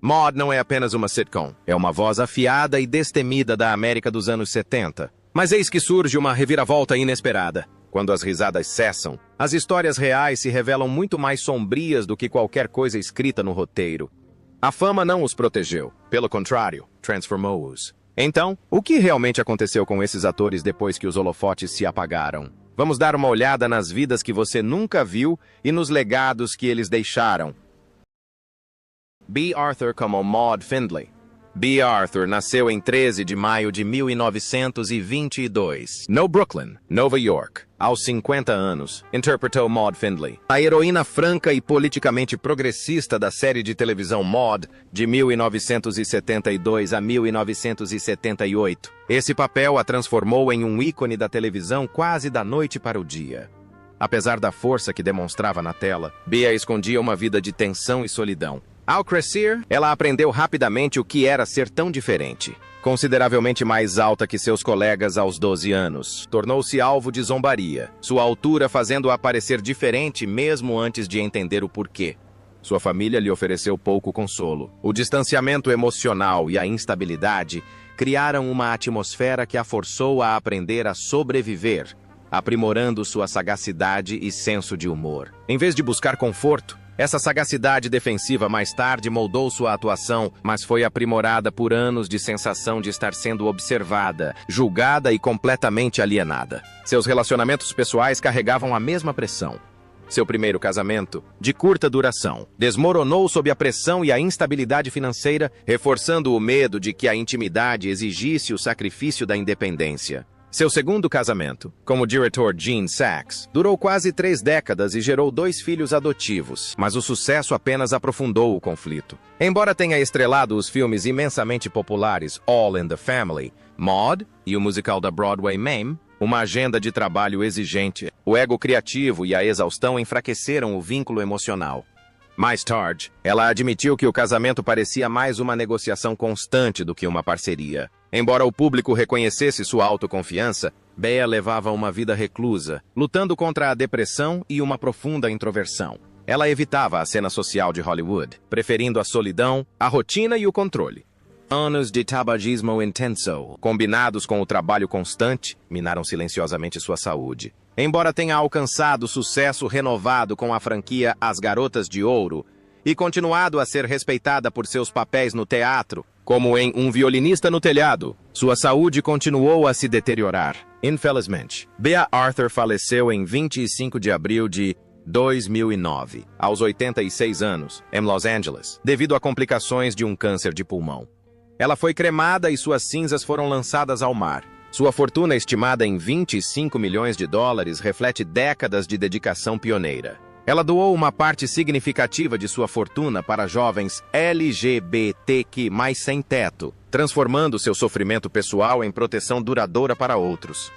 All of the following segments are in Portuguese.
Maude não é apenas uma sitcom, é uma voz afiada e destemida da América dos anos 70. Mas eis que surge uma reviravolta inesperada. Quando as risadas cessam, as histórias reais se revelam muito mais sombrias do que qualquer coisa escrita no roteiro. A fama não os protegeu, pelo contrário, transformou-os. Então, o que realmente aconteceu com esses atores depois que os holofotes se apagaram? Vamos dar uma olhada nas vidas que você nunca viu e nos legados que eles deixaram. Bea Arthur como Maude Findlay. Bea Arthur nasceu em 13 de maio de 1922, no Brooklyn, Nova York. Aos 50 anos, interpretou Maude Findlay, a heroína franca e politicamente progressista da série de televisão Maude, de 1972 a 1978. Esse papel a transformou em um ícone da televisão quase da noite para o dia. Apesar da força que demonstrava na tela, Bea escondia uma vida de tensão e solidão. Ao crescer, ela aprendeu rapidamente o que era ser tão diferente. Consideravelmente mais alta que seus colegas aos 12 anos, tornou-se alvo de zombaria, sua altura fazendo-a parecer diferente mesmo antes de entender o porquê. Sua família lhe ofereceu pouco consolo. O distanciamento emocional e a instabilidade criaram uma atmosfera que a forçou a aprender a sobreviver, aprimorando sua sagacidade e senso de humor. Em vez de buscar conforto, essa sagacidade defensiva mais tarde moldou sua atuação, mas foi aprimorada por anos de sensação de estar sendo observada, julgada e completamente alienada. Seus relacionamentos pessoais carregavam a mesma pressão. Seu primeiro casamento, de curta duração, desmoronou sob a pressão e a instabilidade financeira, reforçando o medo de que a intimidade exigisse o sacrifício da independência. Seu segundo casamento, com o diretor Gene Saks, durou quase 3 décadas e gerou 2 filhos adotivos, mas o sucesso apenas aprofundou o conflito. Embora tenha estrelado os filmes imensamente populares All in the Family, Maude e o musical da Broadway Mame, uma agenda de trabalho exigente, o ego criativo e a exaustão enfraqueceram o vínculo emocional. Mais tarde, ela admitiu que o casamento parecia mais uma negociação constante do que uma parceria. Embora o público reconhecesse sua autoconfiança, Bea levava uma vida reclusa, lutando contra a depressão e uma profunda introversão. Ela evitava a cena social de Hollywood, preferindo a solidão, a rotina e o controle. Anos de tabagismo intenso, combinados com o trabalho constante, minaram silenciosamente sua saúde. Embora tenha alcançado sucesso renovado com a franquia As Garotas de Ouro e continuado a ser respeitada por seus papéis no teatro, como em Um Violinista no Telhado, sua saúde continuou a se deteriorar. Infelizmente, Bea Arthur faleceu em 25 de abril de 2009, aos 86 anos, em Los Angeles, devido a complicações de um câncer de pulmão. Ela foi cremada e suas cinzas foram lançadas ao mar. Sua fortuna, estimada em 25 milhões de dólares, reflete décadas de dedicação pioneira. Ela doou uma parte significativa de sua fortuna para jovens LGBTQ+, sem teto, transformando seu sofrimento pessoal em proteção duradoura para outros.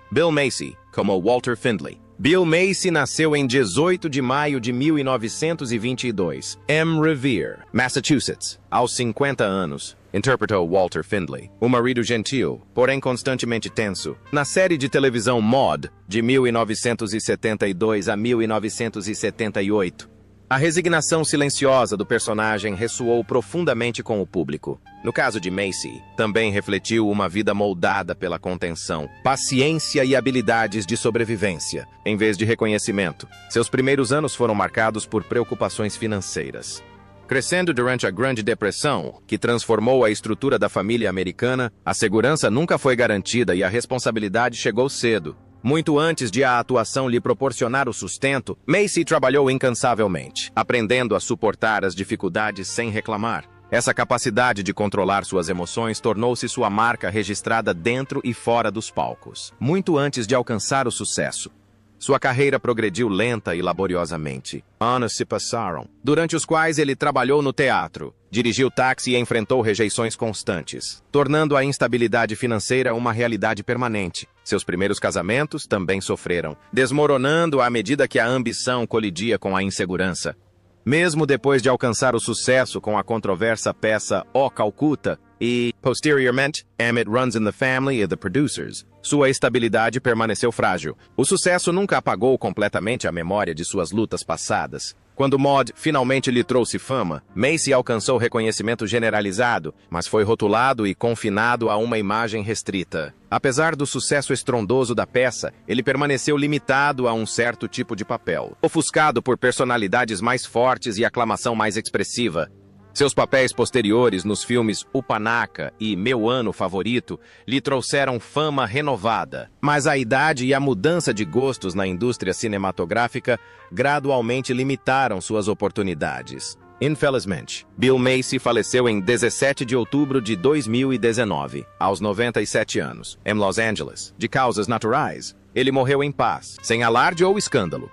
Bill Macy, como Walter Findlay. Bill Macy nasceu em 18 de maio de 1922, em Revere, Massachusetts. Aos 50 anos, interpretou Walter Findlay, o marido gentil, porém constantemente tenso, na série de televisão Maude, de 1972 a 1978. A resignação silenciosa do personagem ressoou profundamente com o público. No caso de Macy, também refletiu uma vida moldada pela contenção, paciência e habilidades de sobrevivência, em vez de reconhecimento. Seus primeiros anos foram marcados por preocupações financeiras. Crescendo durante a Grande Depressão, que transformou a estrutura da família americana, a segurança nunca foi garantida e a responsabilidade chegou cedo. Muito antes de a atuação lhe proporcionar o sustento, Macy trabalhou incansavelmente, aprendendo a suportar as dificuldades sem reclamar. Essa capacidade de controlar suas emoções tornou-se sua marca registrada dentro e fora dos palcos, muito antes de alcançar o sucesso. Sua carreira progrediu lenta e laboriosamente. Anos se passaram, durante os quais ele trabalhou no teatro, dirigiu táxi e enfrentou rejeições constantes, tornando a instabilidade financeira uma realidade permanente. Seus primeiros casamentos também sofreram, desmoronando à medida que a ambição colidia com a insegurança. Mesmo depois de alcançar o sucesso com a controversa peça O Calcutta e, posteriormente, Emmett Runs in the Family e The Producers, sua estabilidade permaneceu frágil. O sucesso nunca apagou completamente a memória de suas lutas passadas. Quando Maude finalmente lhe trouxe fama, Macy alcançou reconhecimento generalizado, mas foi rotulado e confinado a uma imagem restrita. Apesar do sucesso estrondoso da peça, ele permaneceu limitado a um certo tipo de papel, ofuscado por personalidades mais fortes e aclamação mais expressiva. Seus papéis posteriores nos filmes O Panaca e Meu Ano Favorito lhe trouxeram fama renovada, mas a idade e a mudança de gostos na indústria cinematográfica gradualmente limitaram suas oportunidades. Infelizmente, Bill Macy faleceu em 17 de outubro de 2019, aos 97 anos, em Los Angeles, de causas naturais. Ele morreu em paz, sem alarde ou escândalo.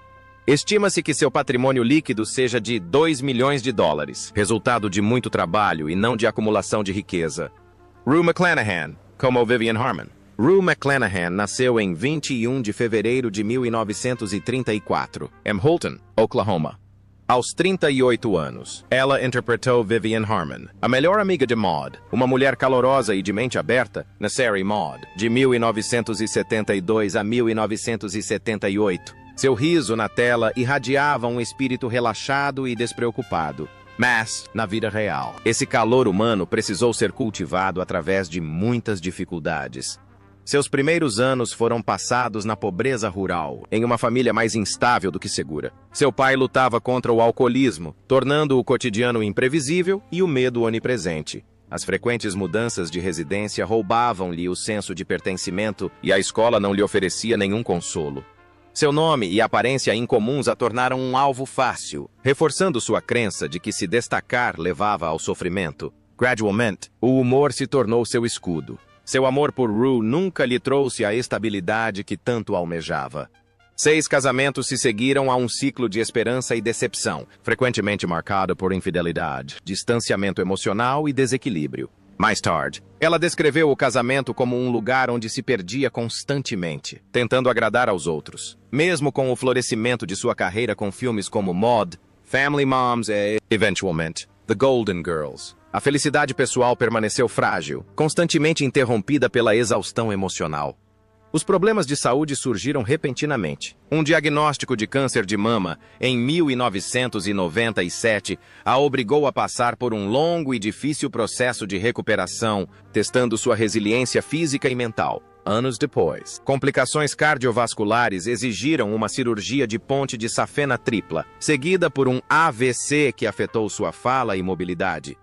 Estima-se que seu patrimônio líquido seja de $2 milhões, resultado de muito trabalho e não de acumulação de riqueza. Rue McClanahan, como Vivian Harmon. Rue McClanahan nasceu em 21 de fevereiro de 1934, em Holton, Oklahoma. Aos 38 anos, ela interpretou Vivian Harmon, a melhor amiga de Maude, uma mulher calorosa e de mente aberta, na série Maude, de 1972 a 1978. Seu riso na tela irradiava um espírito relaxado e despreocupado. Mas, na vida real, esse calor humano precisou ser cultivado através de muitas dificuldades. Seus primeiros anos foram passados na pobreza rural, em uma família mais instável do que segura. Seu pai lutava contra o alcoolismo, tornando o cotidiano imprevisível e o medo onipresente. As frequentes mudanças de residência roubavam-lhe o senso de pertencimento e a escola não lhe oferecia nenhum consolo. Seu nome e aparência incomuns a tornaram um alvo fácil, reforçando sua crença de que se destacar levava ao sofrimento. Gradualmente, o humor se tornou seu escudo. Seu amor por Rue nunca lhe trouxe a estabilidade que tanto almejava. 6 casamentos se seguiram a um ciclo de esperança e decepção, frequentemente marcado por infidelidade, distanciamento emocional e desequilíbrio. Mais tarde, ela descreveu o casamento como um lugar onde se perdia constantemente, tentando agradar aos outros. Mesmo com o florescimento de sua carreira com filmes como Maude, Family Moms e, eventualmente, The Golden Girls, a felicidade pessoal permaneceu frágil, constantemente interrompida pela exaustão emocional. Os problemas de saúde surgiram repentinamente. Um diagnóstico de câncer de mama, em 1997, a obrigou a passar por um longo e difícil processo de recuperação, testando sua resiliência física e mental. Anos depois, complicações cardiovasculares exigiram uma cirurgia de ponte de safena tripla, seguida por um AVC que afetou sua fala e mobilidade.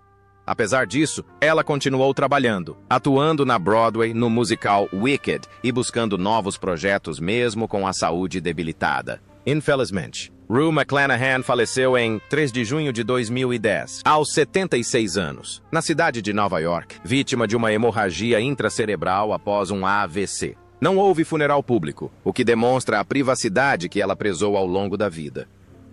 Apesar disso, ela continuou trabalhando, atuando na Broadway no musical Wicked e buscando novos projetos mesmo com a saúde debilitada. Infelizmente, Rue McClanahan faleceu em 3 de junho de 2010, aos 76 anos, na cidade de Nova York, vítima de uma hemorragia intracerebral após um AVC. Não houve funeral público, o que demonstra a privacidade que ela prezou ao longo da vida.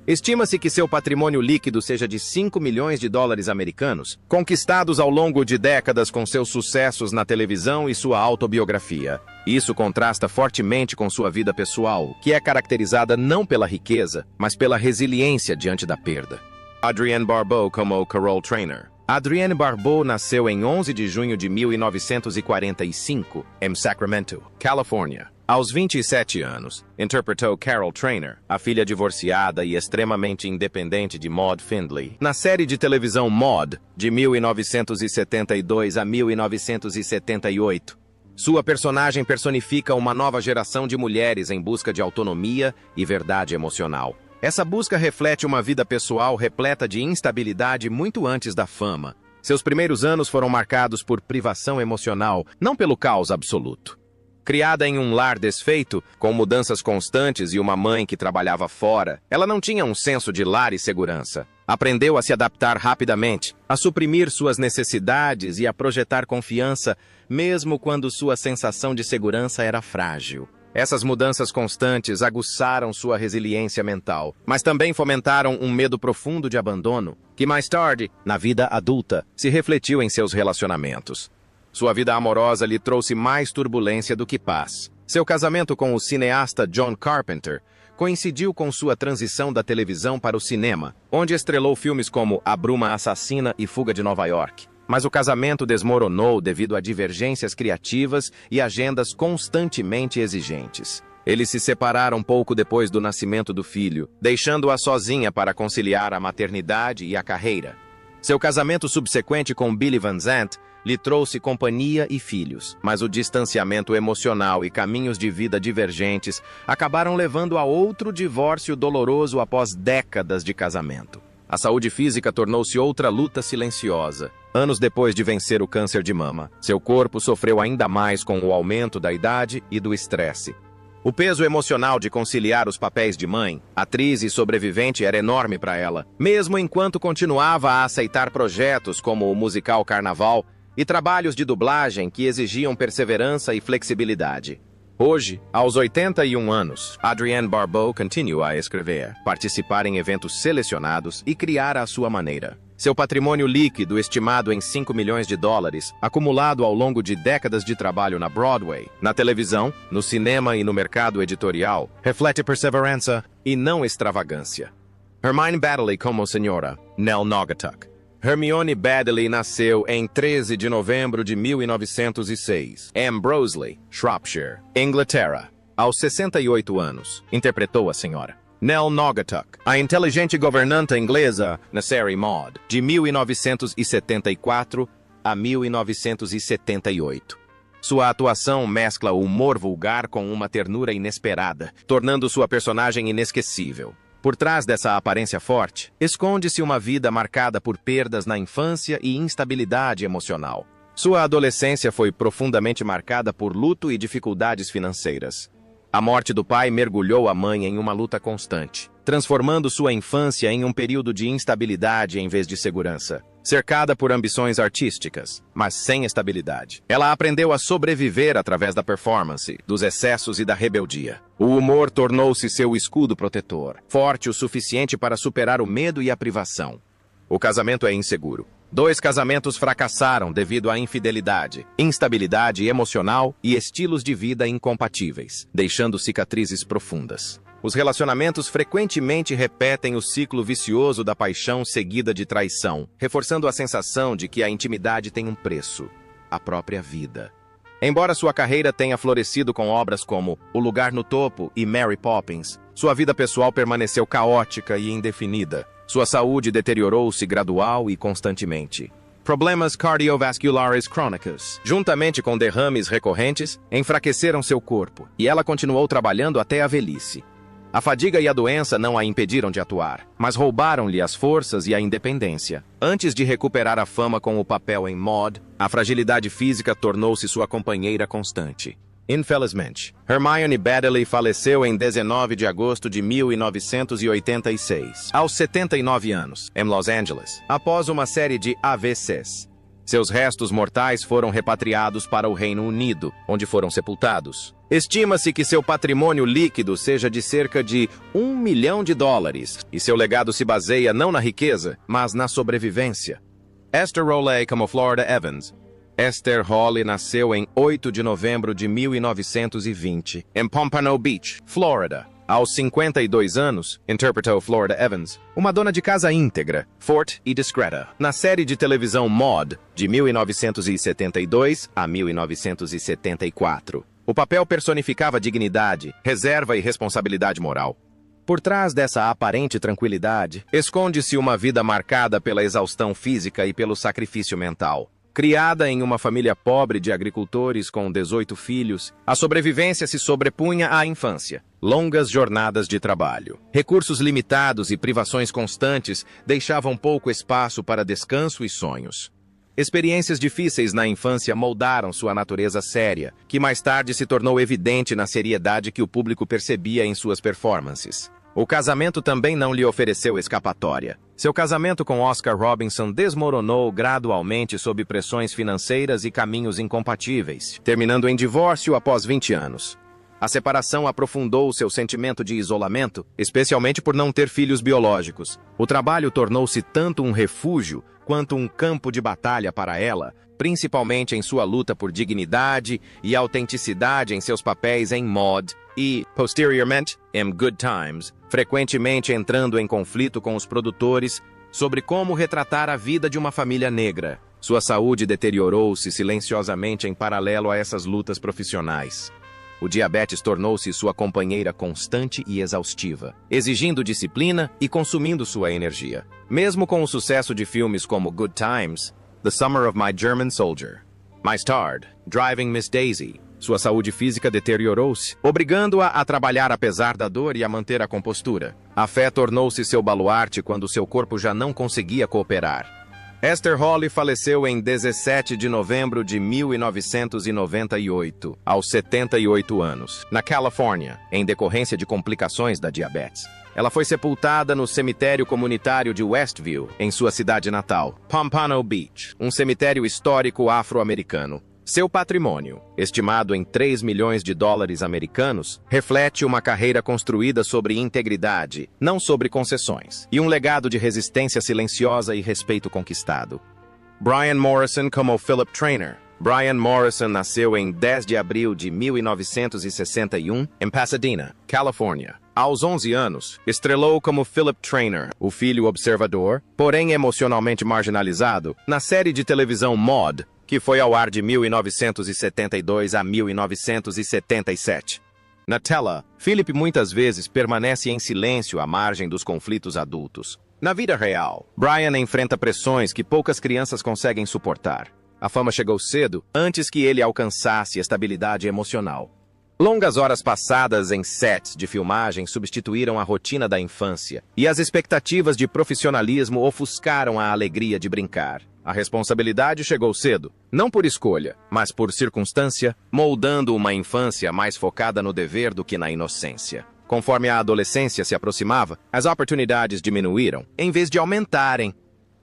Estima-se que seu patrimônio líquido seja de $5 milhões americanos, conquistados ao longo de décadas com seus sucessos na televisão e sua autobiografia. Isso contrasta fortemente com sua vida pessoal, que é caracterizada não pela riqueza, mas pela resiliência diante da perda. Adrienne Barbeau como Carol Trainer. Adrienne Barbeau nasceu em 11 de junho de 1945, em Sacramento, Califórnia. Aos 27 anos, interpretou Carol Trainer, a filha divorciada e extremamente independente de Maude Findlay, na série de televisão Maude, de 1972 a 1978. Sua personagem personifica uma nova geração de mulheres em busca de autonomia e verdade emocional. Essa busca reflete uma vida pessoal repleta de instabilidade muito antes da fama. Seus primeiros anos foram marcados por privação emocional, não pelo caos absoluto. Criada em um lar desfeito, com mudanças constantes e uma mãe que trabalhava fora, ela não tinha um senso de lar e segurança. Aprendeu a se adaptar rapidamente, a suprimir suas necessidades e a projetar confiança, mesmo quando sua sensação de segurança era frágil. Essas mudanças constantes aguçaram sua resiliência mental, mas também fomentaram um medo profundo de abandono, que mais tarde, na vida adulta, se refletiu em seus relacionamentos. Sua vida amorosa lhe trouxe mais turbulência do que paz. Seu casamento com o cineasta John Carpenter coincidiu com sua transição da televisão para o cinema, onde estrelou filmes como A Bruma Assassina e Fuga de Nova York. Mas o casamento desmoronou devido a divergências criativas e agendas constantemente exigentes. Eles se separaram pouco depois do nascimento do filho, deixando-a sozinha para conciliar a maternidade e a carreira. Seu casamento subsequente com Billy Van Zandt lhe trouxe companhia e filhos, mas o distanciamento emocional e caminhos de vida divergentes acabaram levando a outro divórcio doloroso após décadas de casamento. A saúde física tornou-se outra luta silenciosa. Anos depois de vencer o câncer de mama, seu corpo sofreu ainda mais com o aumento da idade e do estresse. O peso emocional de conciliar os papéis de mãe, atriz e sobrevivente era enorme para ela, mesmo enquanto continuava a aceitar projetos como o musical Carnaval e trabalhos de dublagem que exigiam perseverança e flexibilidade. Hoje, aos 81 anos, Adrienne Barbeau continua a escrever, participar em eventos selecionados e criar à sua maneira. Seu patrimônio líquido, estimado em $5 milhões, acumulado ao longo de décadas de trabalho na Broadway, na televisão, no cinema e no mercado editorial, reflete perseverança e não extravagância. Hermione Baddeley como Senhora, Nell Naugatuck. Hermione Baddeley nasceu em 13 de novembro de 1906, Ambroseley, Shropshire, Inglaterra. Aos 68 anos, interpretou a Senhora Nell Naugatuck, a inteligente governanta inglesa na série Maude, de 1974 a 1978. Sua atuação mescla o humor vulgar com uma ternura inesperada, tornando sua personagem inesquecível. Por trás dessa aparência forte, esconde-se uma vida marcada por perdas na infância e instabilidade emocional. Sua adolescência foi profundamente marcada por luto e dificuldades financeiras. A morte do pai mergulhou a mãe em uma luta constante, transformando sua infância em um período de instabilidade em vez de segurança. Cercada por ambições artísticas, mas sem estabilidade, ela aprendeu a sobreviver através da performance, dos excessos e da rebeldia. O humor tornou-se seu escudo protetor, forte o suficiente para superar o medo e a privação. O casamento é inseguro. 2 casamentos fracassaram devido à infidelidade, instabilidade emocional e estilos de vida incompatíveis, deixando cicatrizes profundas. Os relacionamentos frequentemente repetem o ciclo vicioso da paixão seguida de traição, reforçando a sensação de que a intimidade tem um preço, a própria vida. Embora sua carreira tenha florescido com obras como O Lugar no Topo e Mary Poppins, sua vida pessoal permaneceu caótica e indefinida. Sua saúde deteriorou-se gradual e constantemente. Problemas cardiovasculares crônicos, juntamente com derrames recorrentes, enfraqueceram seu corpo, e ela continuou trabalhando até a velhice. A fadiga e a doença não a impediram de atuar, mas roubaram-lhe as forças e a independência. Antes de recuperar a fama com o papel em Maude, a fragilidade física tornou-se sua companheira constante. Infelizmente, Hermione Baddeley faleceu em 19 de agosto de 1986, aos 79 anos, em Los Angeles, após uma série de AVCs. Seus restos mortais foram repatriados para o Reino Unido, onde foram sepultados. Estima-se que seu patrimônio líquido seja de cerca de $1 milhão, e seu legado se baseia não na riqueza, mas na sobrevivência. Esther Rowley como Florida Evans. Esther Hawley nasceu em 8 de novembro de 1920, em Pompano Beach, Flórida. Aos 52 anos, interpretou Florida Evans, uma dona de casa íntegra, forte e discreta, na série de televisão Maude, de 1972 a 1974. O papel personificava dignidade, reserva e responsabilidade moral. Por trás dessa aparente tranquilidade, esconde-se uma vida marcada pela exaustão física e pelo sacrifício mental. Criada em uma família pobre de agricultores com 18 filhos, a sobrevivência se sobrepunha à infância. Longas jornadas de trabalho, recursos limitados e privações constantes deixavam pouco espaço para descanso e sonhos. Experiências difíceis na infância moldaram sua natureza séria, que mais tarde se tornou evidente na seriedade que o público percebia em suas performances. O casamento também não lhe ofereceu escapatória. Seu casamento com Oscar Robinson desmoronou gradualmente sob pressões financeiras e caminhos incompatíveis, terminando em divórcio após 20 anos. A separação aprofundou seu sentimento de isolamento, especialmente por não ter filhos biológicos. O trabalho tornou-se tanto um refúgio quanto um campo de batalha para ela, principalmente em sua luta por dignidade e autenticidade em seus papéis em Maude e, posteriormente, em Good Times, frequentemente entrando em conflito com os produtores sobre como retratar a vida de uma família negra. Sua saúde deteriorou-se silenciosamente em paralelo a essas lutas profissionais. o diabetes tornou-se sua companheira constante e exaustiva, exigindo disciplina e consumindo sua energia. Mesmo com o sucesso de filmes como Good Times, The Summer of My German Soldier, mais tarde, Driving Miss Daisy, sua saúde física deteriorou-se, obrigando-a a trabalhar apesar da dor e a manter a compostura. A fé tornou-se seu baluarte quando seu corpo já não conseguia cooperar. Esther Holly faleceu em 17 de novembro de 1998, aos 78 anos, na Califórnia, em decorrência de complicações da diabetes. Ela foi sepultada no cemitério comunitário de Westview, em sua cidade natal, Pompano Beach, um cemitério histórico afro-americano. Seu patrimônio, estimado em 3 milhões de dólares americanos, reflete uma carreira construída sobre integridade, não sobre concessões, e um legado de resistência silenciosa e respeito conquistado. Brian Morrison como Philip Traynor. Brian Morrison nasceu em 10 de abril de 1961, em Pasadena, Califórnia. Aos 11 anos, estrelou como Philip Traynor, o filho observador, porém emocionalmente marginalizado, na série de televisão Maude, que foi ao ar de 1972 a 1977. Na tela, Philip muitas vezes permanece em silêncio à margem dos conflitos adultos. Na vida real, Brian enfrenta pressões que poucas crianças conseguem suportar. A fama chegou cedo, antes que ele alcançasse estabilidade emocional. Longas horas passadas em sets de filmagem substituíram a rotina da infância, e as expectativas de profissionalismo ofuscaram a alegria de brincar. A responsabilidade chegou cedo, não por escolha, mas por circunstância, moldando uma infância mais focada no dever do que na inocência. Conforme a adolescência se aproximava, as oportunidades diminuíram, em vez de aumentarem.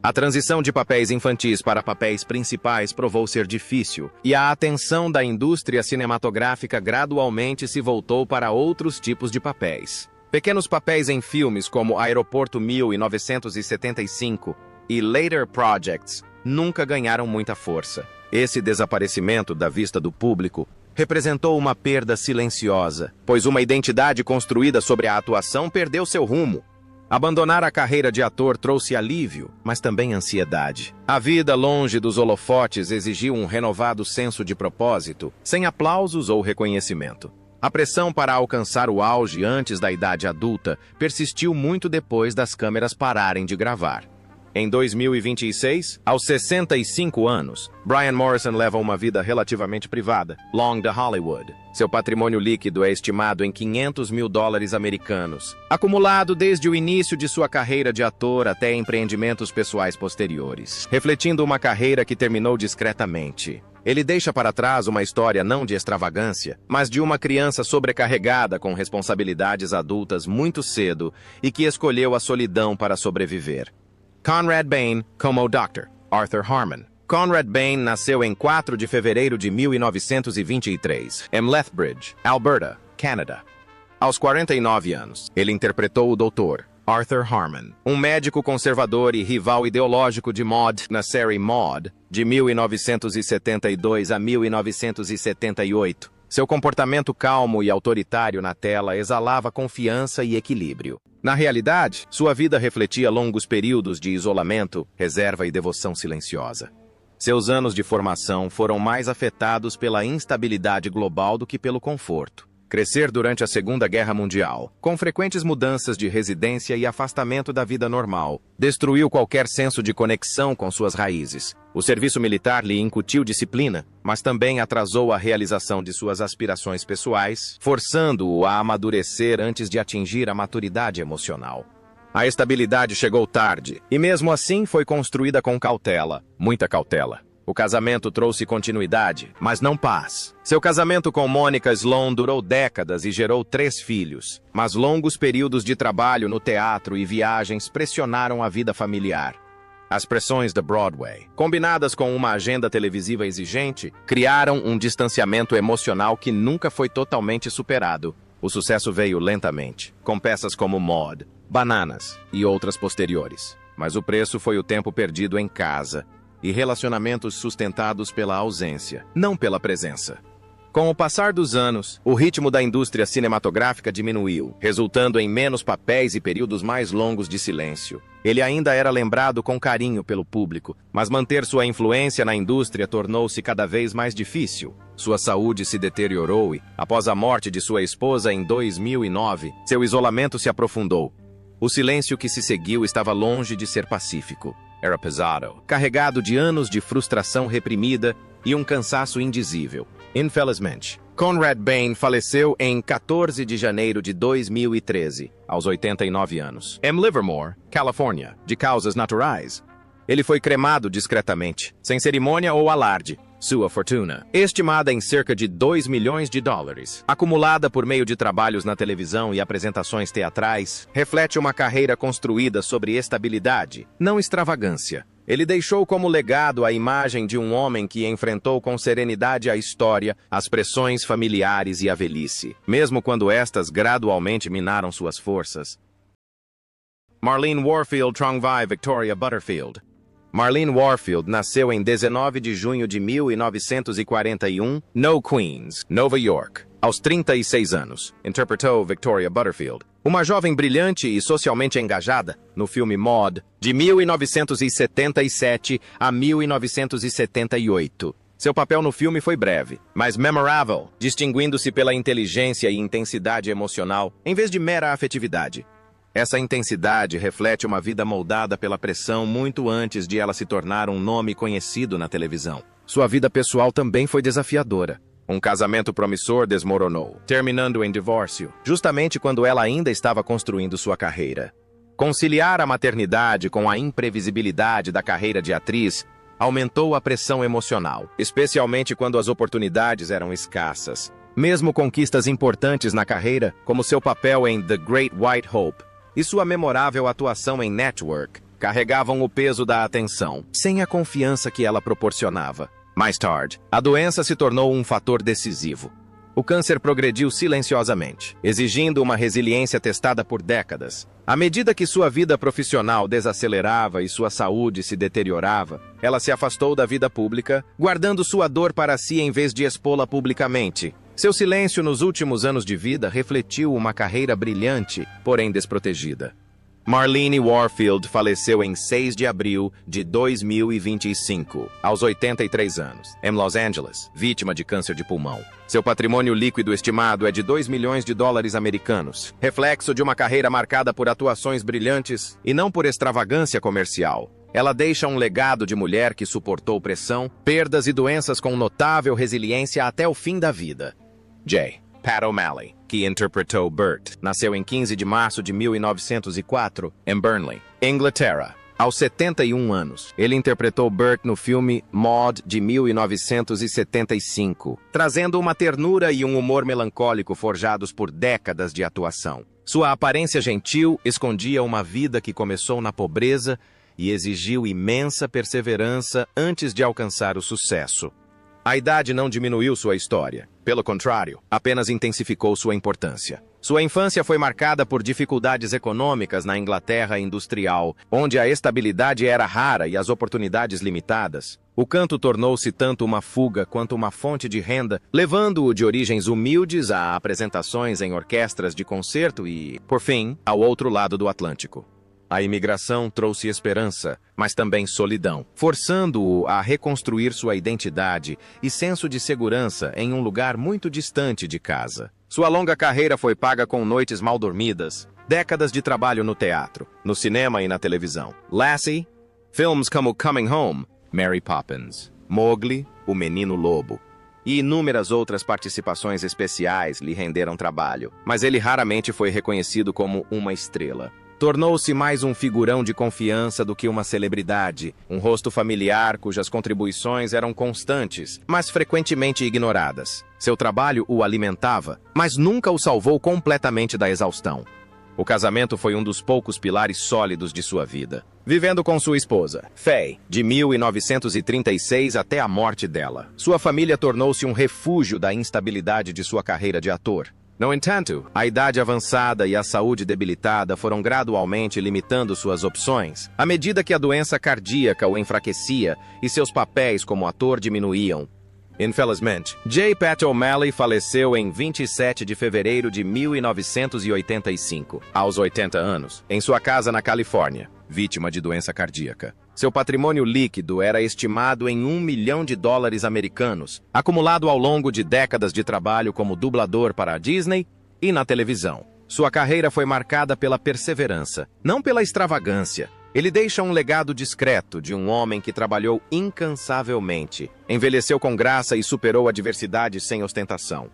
A transição de papéis infantis para papéis principais provou ser difícil, e a atenção da indústria cinematográfica gradualmente se voltou para outros tipos de papéis. Pequenos papéis em filmes como Aeroporto 1975 e Later Projects nunca ganharam muita força. Esse desaparecimento da vista do público representou uma perda silenciosa, pois uma identidade construída sobre a atuação perdeu seu rumo. Abandonar a carreira de ator trouxe alívio, mas também ansiedade. A vida longe dos holofotes exigiu um renovado senso de propósito, sem aplausos ou reconhecimento. A pressão para alcançar o auge antes da idade adulta persistiu muito depois das câmeras pararem de gravar. Em 2026, aos 65 anos, Brian Morrison leva uma vida relativamente privada, long de Hollywood. Seu patrimônio líquido é estimado em $500 mil americanos, acumulado desde o início de sua carreira de ator até empreendimentos pessoais posteriores, refletindo uma carreira que terminou discretamente. Ele deixa para trás uma história não de extravagância, mas de uma criança sobrecarregada com responsabilidades adultas muito cedo e que escolheu a solidão para sobreviver. Conrad Bain como Dr. Arthur Harmon. Conrad Bain nasceu em 4 de fevereiro de 1923, em Lethbridge, Alberta, Canadá. Aos 49 anos, ele interpretou o Dr. Arthur Harmon, um médico conservador e rival ideológico de Maude na série Maude, de 1972 a 1978. Seu comportamento calmo e autoritário na tela exalava confiança e equilíbrio. Na realidade, sua vida refletia longos períodos de isolamento, reserva e devoção silenciosa. Seus anos de formação foram mais afetados pela instabilidade global do que pelo conforto. Crescer durante a Segunda Guerra Mundial, com frequentes mudanças de residência e afastamento da vida normal, destruiu qualquer senso de conexão com suas raízes. O serviço militar lhe incutiu disciplina, mas também atrasou a realização de suas aspirações pessoais, forçando-o a amadurecer antes de atingir a maturidade emocional. A estabilidade chegou tarde, e mesmo assim foi construída com cautela, muita cautela. O casamento trouxe continuidade, mas não paz. Seu casamento com Monica Sloan durou décadas e gerou 3 filhos, mas longos períodos de trabalho no teatro e viagens pressionaram a vida familiar. As pressões da Broadway, combinadas com uma agenda televisiva exigente, criaram um distanciamento emocional que nunca foi totalmente superado. O sucesso veio lentamente, com peças como Maude, Bananas e outras posteriores. Mas o preço foi o tempo perdido em casa e relacionamentos sustentados pela ausência, não pela presença. Com o passar dos anos, o ritmo da indústria cinematográfica diminuiu, resultando em menos papéis e períodos mais longos de silêncio. Ele ainda era lembrado com carinho pelo público, mas manter sua influência na indústria tornou-se cada vez mais difícil. Sua saúde se deteriorou e, após a morte de sua esposa em 2009, seu isolamento se aprofundou. O silêncio que se seguiu estava longe de ser pacífico. Era pesado, carregado de anos de frustração reprimida e um cansaço indizível. Infelizmente, Conrad Bain faleceu em 14 de janeiro de 2013, aos 89 anos, em Livermore, Califórnia, de causas naturais. Ele foi cremado discretamente, sem cerimônia ou alarde. Sua fortuna, estimada em cerca de 2 milhões de dólares, acumulada por meio de trabalhos na televisão e apresentações teatrais, reflete uma carreira construída sobre estabilidade, não extravagância. Ele deixou como legado a imagem de um homem que enfrentou com serenidade a história, as pressões familiares e a velhice, mesmo quando estas gradualmente minaram suas forças. Marlene Warfield Trongvai Victoria Butterfield. Marlene Warfield nasceu em 19 de junho de 1941, no Queens, Nova York. Aos 36 anos, interpretou Victoria Butterfield, uma jovem brilhante e socialmente engajada, no filme Maude, de 1977 a 1978. Seu papel no filme foi breve, mas memorável, distinguindo-se pela inteligência e intensidade emocional, em vez de mera afetividade. Essa intensidade reflete uma vida moldada pela pressão muito antes de ela se tornar um nome conhecido na televisão. Sua vida pessoal também foi desafiadora. Um casamento promissor desmoronou, terminando em divórcio, justamente quando ela ainda estava construindo sua carreira. Conciliar a maternidade com a imprevisibilidade da carreira de atriz aumentou a pressão emocional, especialmente quando as oportunidades eram escassas. Mesmo conquistas importantes na carreira, como seu papel em The Great White Hope e sua memorável atuação em Network, carregavam o peso da atenção, sem a confiança que ela proporcionava. Mais tarde, a doença se tornou um fator decisivo. O câncer progrediu silenciosamente, exigindo uma resiliência testada por décadas. À medida que sua vida profissional desacelerava e sua saúde se deteriorava, ela se afastou da vida pública, guardando sua dor para si em vez de expô-la publicamente. Seu silêncio nos últimos anos de vida refletiu uma carreira brilhante, porém desprotegida. Marlene Warfield faleceu em 6 de abril de 2025, aos 83 anos, em Los Angeles, vítima de câncer de pulmão. Seu patrimônio líquido estimado é de 2 milhões de dólares americanos, reflexo de uma carreira marcada por atuações brilhantes e não por extravagância comercial. Ela deixa um legado de mulher que suportou pressão, perdas e doenças com notável resiliência até o fim da vida. J. Pat O'Malley, que interpretou Bert, nasceu em 15 de março de 1904, em Burnley, Inglaterra. Aos 71 anos, ele interpretou Bert no filme Maude de 1975, trazendo uma ternura e um humor melancólico forjados por décadas de atuação. Sua aparência gentil escondia uma vida que começou na pobreza e exigiu imensa perseverança antes de alcançar o sucesso. A idade não diminuiu sua história. Pelo contrário, apenas intensificou sua importância. Sua infância foi marcada por dificuldades econômicas na Inglaterra industrial, onde a estabilidade era rara e as oportunidades limitadas. O canto tornou-se tanto uma fuga quanto uma fonte de renda, levando-o de origens humildes a apresentações em orquestras de concerto e, por fim, ao outro lado do Atlântico. A imigração trouxe esperança, mas também solidão, forçando-o a reconstruir sua identidade e senso de segurança em um lugar muito distante de casa. Sua longa carreira foi paga com noites mal dormidas, décadas de trabalho no teatro, no cinema e na televisão. Lassie, filmes como Coming Home, Mary Poppins, Mowgli, O Menino Lobo e inúmeras outras participações especiais lhe renderam trabalho, mas ele raramente foi reconhecido como uma estrela. Tornou-se mais um figurão de confiança do que uma celebridade, um rosto familiar cujas contribuições eram constantes, mas frequentemente ignoradas. Seu trabalho o alimentava, mas nunca o salvou completamente da exaustão. O casamento foi um dos poucos pilares sólidos de sua vida. Vivendo com sua esposa, Faye, de 1936 até a morte dela, sua família tornou-se um refúgio da instabilidade de sua carreira de ator. No entanto, a idade avançada e a saúde debilitada foram gradualmente limitando suas opções, à medida que a doença cardíaca o enfraquecia e seus papéis como ator diminuíam. Infelizmente, J. Pat O'Malley faleceu em 27 de fevereiro de 1985, aos 80 anos, em sua casa na Califórnia, vítima de doença cardíaca. Seu patrimônio líquido era estimado em US$ 1 milhão americanos, acumulado ao longo de décadas de trabalho como dublador para a Disney e na televisão. Sua carreira foi marcada pela perseverança, não pela extravagância. Ele deixa um legado discreto de um homem que trabalhou incansavelmente, envelheceu com graça e superou adversidades sem ostentação.